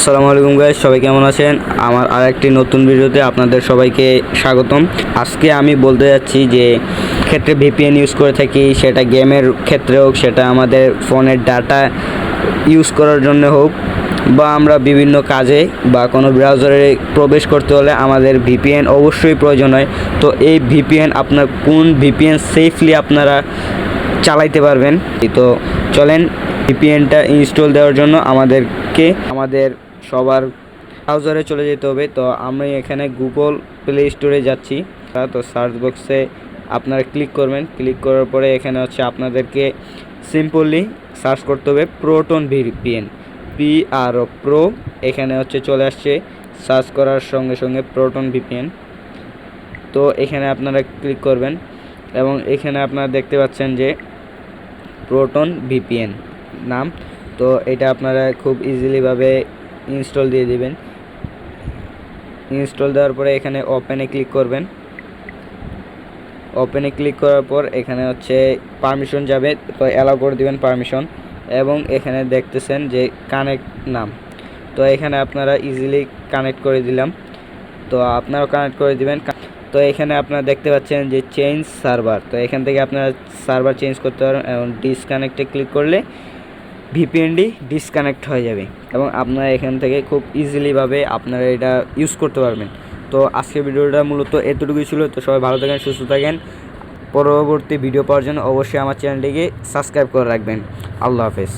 আসসালামু আলাইকুম গাইস, সবাই কেমন আছেন? আমার আরেকটি নতুন ভিডিওতে আপনাদের সবাইকে স্বাগতম। আজকে আমি বলতে যাচ্ছি যে ক্ষেত্রে ভিপিএন ইউজ করে থাকি, সেটা গেমের ক্ষেত্রে হোক, সেটা আমাদের ফোনের ডাটা ইউজ করার জন্য হোক, বা আমরা বিভিন্ন কাজে বা কোনো ব্রাউজারে প্রবেশ করতে হলে আমাদের ভিপিএন অবশ্যই প্রয়োজন হয়। তো এই ভিপিএন আপনার কোন ভিপিএন সেফলি আপনারা চালাইতে পারবেন। তো চলেন, ভিপিএনটা ইনস্টল দেওয়ার জন্য আমাদের সবার ব্রাউজারে চলে যেতে হবে। তো আমি এখানে গুগল প্লে স্টোরে যাচ্ছি। তো সার্চ বক্সে আপনারা ক্লিক করবেন। ক্লিক করার পরে এখানে হচ্ছে আপনাদেরকে সিম্পলি সার্চ করতে হবে প্রোটন ভিপিএন, PRO। এখানে হচ্ছে চলে আসছে, সার্চ করার সঙ্গে সঙ্গে প্রোটন ভিপিএন। তো এখানে আপনারা ক্লিক করবেন এবং এখানে আপনারা দেখতে পাচ্ছেন যে প্রোটন ভিপিএন নাম। তো এটা আপনারা খুব ইজিলিভাবে ইনস্টল দিয়ে দিবেন। ইনস্টল দেওয়ার পরে এখানে ওপেনে ক্লিক করবেন। ওপেনে ক্লিক করার পর এখানে হচ্ছে পারমিশন যাবে, তো অ্যালাউ করে দিবেন পারমিশন। এবং এখানে দেখতেছেন যে কানেক্ট নাম, তো এখানে আপনারা ইজিলি কানেক্ট করে দিলাম। তো আপনারাও কানেক্ট করে দিবেন। তো এখানে আপনারা দেখতে পাচ্ছেন যে চেঞ্জ সার্ভার, তো এখান থেকে আপনারা সার্ভার চেঞ্জ করতে পারেন এবং ডিসকানেক্টে ক্লিক করলে ভিপিএনটি ডিসকানেক্ট হয়ে যাবে এবং আপনারা এখান থেকে খুব ইজিলিভাবে আপনারা এটা ইউজ করতে পারবেন। তো আজকের ভিডিওটা মূলত এতটুকুই ছিল। তো সবাই ভালো থাকেন, সুস্থ থাকেন। পরবর্তী ভিডিও পাওয়ার জন্য অবশ্যই আমার চ্যানেলটিকে সাবস্ক্রাইব করে রাখবেন। আল্লাহ হাফেজ।